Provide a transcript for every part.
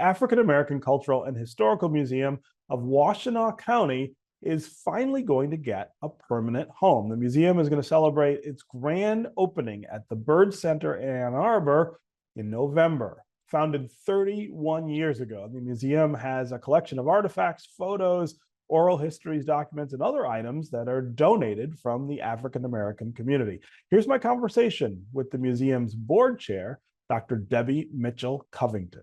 African American Cultural and Historical Museum of Washtenaw County is finally going to get a permanent home. The museum is going to celebrate its grand opening at the Byrd Center in Ann Arbor in November. Founded 31 years ago, the museum has a collection of artifacts, photos, oral histories, documents, and other items that are donated from the African American community. Here's my conversation with the museum's board chair, Dr. Debby Mitchell Covington.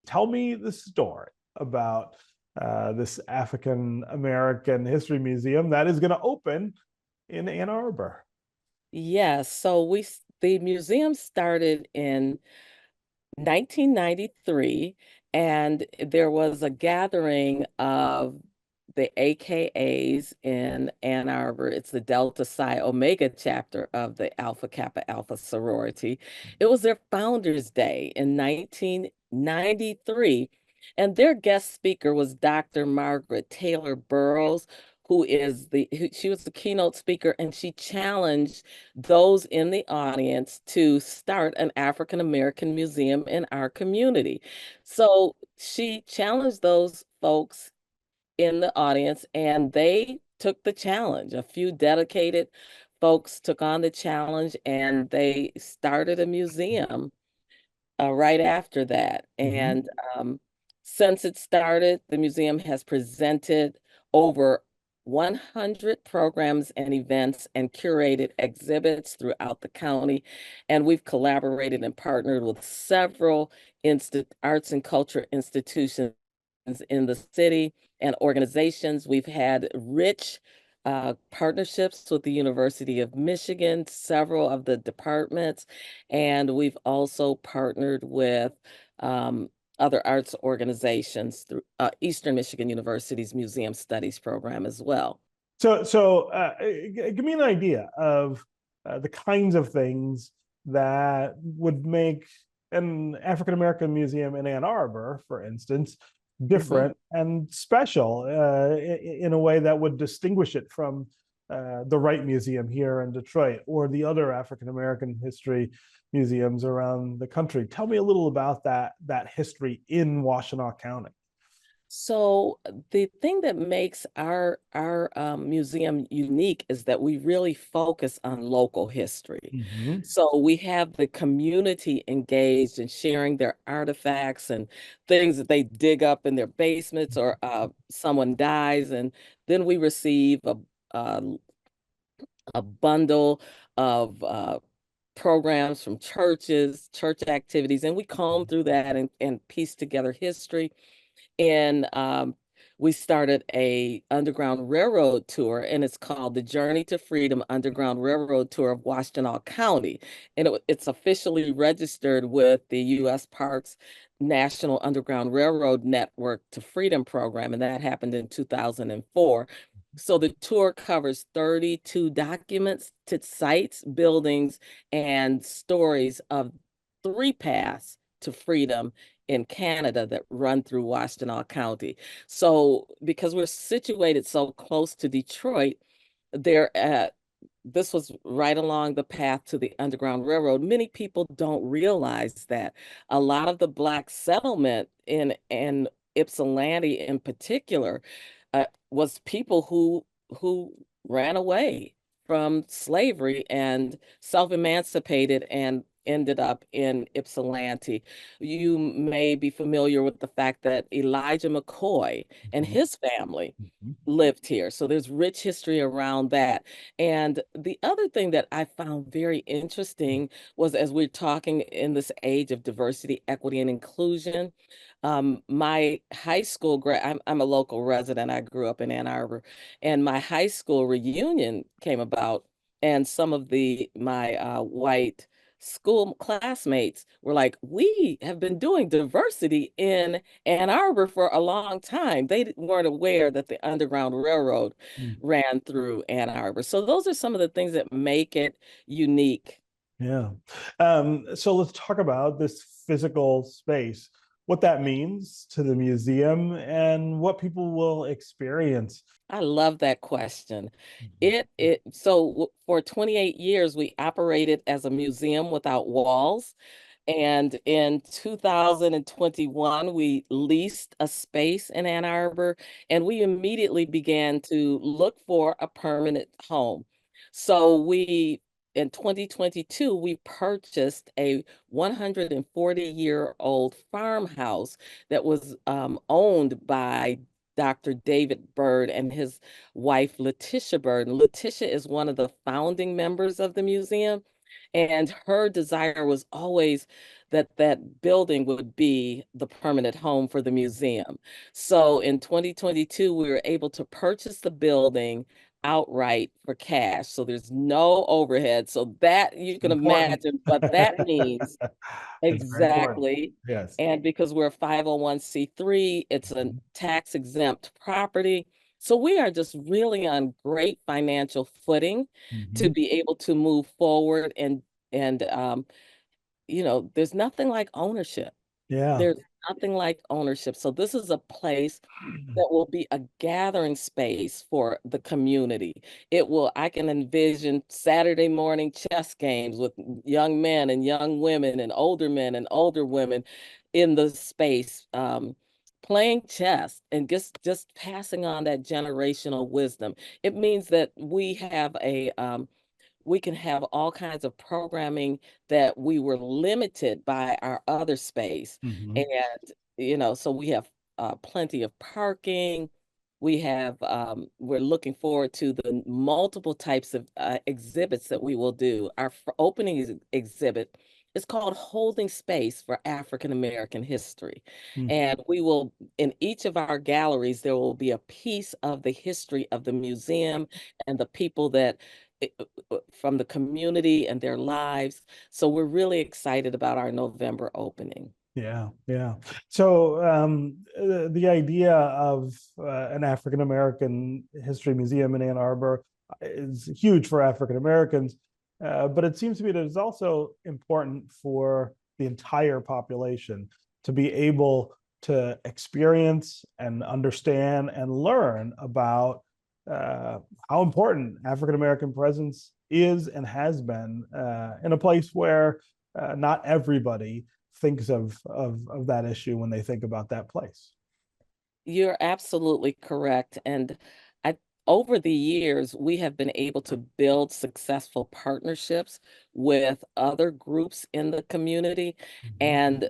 Tell me the story about this African American History Museum that is going to open in Ann Arbor. Yes, so the museum started in 1993, and there was a gathering of the AKAs in Ann Arbor. It's the Delta Psi Omega chapter of the Alpha Kappa Alpha sorority. It was their Founders Day in 1993, and their guest speaker was Dr. Margaret Taylor Burroughs, she was the keynote speaker, and she challenged those in the audience to start an African American museum in our community. So she challenged those folks in the audience, and they took the challenge. A few dedicated folks took on the challenge, and they started a museum right after that. And since it started, the museum has presented over 100 programs and events and curated exhibits throughout the county. And we've collaborated and partnered with several arts and culture institutions in the city and organizations. We've had rich partnerships with the University of Michigan, several of the departments, and we've also partnered with other arts organizations through Eastern Michigan University's Museum Studies program as well. So give me an idea of the kinds of things that would make an African American museum in Ann Arbor, for instance, different and special in a way that would distinguish it from the Wright Museum here in Detroit or the other African American history museums around the country. Tell me a little about that history in Washtenaw County. So the thing that makes our museum unique is that we really focus on local history. So we have the community engaged in sharing their artifacts and things that they dig up in their basements, or someone dies, and then we receive a bundle of programs from churches, church activities, and we comb through that and piece together history. And we started a Underground Railroad tour, and it's called the Journey to Freedom Underground Railroad Tour of Washtenaw County. And it's officially registered with the U.S. Parks National Underground Railroad Network to Freedom program, and that happened in 2004. So the tour covers 32 documented sites, buildings, and stories of 3 paths to freedom in Canada that run through Washtenaw County. So because we're situated so close to Detroit, this was right along the path to the Underground Railroad. Many people don't realize that a lot of the Black settlement in Ypsilanti in particular was people who ran away from slavery and self-emancipated and ended up in Ypsilanti. You may be familiar with the fact that Elijah McCoy and his family lived here. So there's rich history around that. And the other thing that I found very interesting was, as we're talking in this age of diversity, equity, and inclusion, my high school I'm a local resident. I grew up in Ann Arbor, and my high school reunion came about, and some of my white school classmates were like, we have been doing diversity in Ann Arbor for a long time. They weren't aware that the Underground Railroad ran through Ann Arbor. So those are some of the things that make it unique. Yeah. So let's talk about this physical space, what that means to the museum and what people will experience. I love that question. So for 28 years, we operated as a museum without walls. And in 2021, we leased a space in Ann Arbor, and we immediately began to look for a permanent home. So in 2022, we purchased a 140-year-old farmhouse that was owned by Dr. David Bird and his wife, Letitia Bird. And Letitia is one of the founding members of the museum. And her desire was always that that building would be the permanent home for the museum. So in 2022, we were able to purchase the building outright for cash. So there's no overhead. So that you can Important. imagine what that means. That's very important. Exactly. Yes. And because we're a 501c3, it's a tax exempt property. So we are just really on great financial footing to Mhm. be able to move forward and there's nothing like ownership. Yeah. There's nothing like ownership. So this is a place that will be a gathering space for the community. I can envision Saturday morning chess games with young men and young women and older men and older women in the space, playing chess and just passing on that generational wisdom. It means that we can have all kinds of programming that we were limited by our other space. Mhm. And, so we have plenty of parking. We're looking forward to the multiple types of exhibits that we will do. Our opening exhibit is called Holding Space for African American History. Mm. And in each of our galleries, there will be a piece of the history of the museum and the people from the community and their lives. So we're really excited about our November opening. Yeah, yeah. So the idea of an African American history museum in Ann Arbor is huge for African Americans, but it seems to me that it's also important for the entire population to be able to experience and understand and learn about uh, how important African American presence is and has been in a place where not everybody thinks of that issue when they think about that place. You're absolutely correct. And I, over the years, we have been able to build successful partnerships with other groups in the community. Mhm. And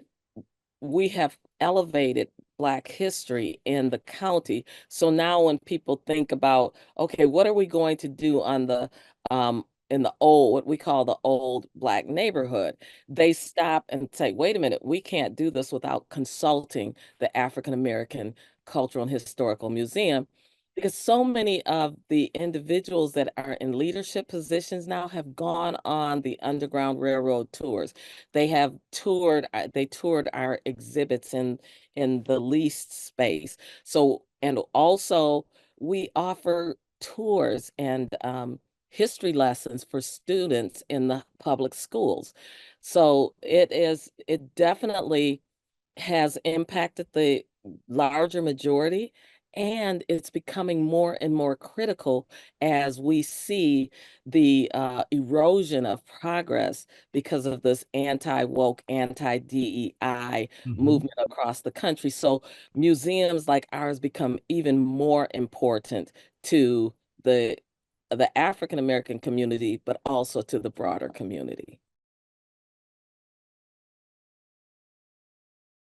we have elevated Black history in the county. So now when people think about, okay, what are we going to do in the what we call the old Black neighborhood, they stop and say, wait a minute, we can't do this without consulting the African American Cultural and Historical Museum. Because so many of the individuals that are in leadership positions now have gone on the Underground Railroad tours. They toured our exhibits in the leased space. So, and also we offer tours and history lessons for students in the public schools. So it definitely has impacted the larger majority, and it's becoming more and more critical as we see the erosion of progress because of this anti-woke, anti-DEI Mhm. movement across the country. So museums like ours become even more important to the African American community, but also to the broader community.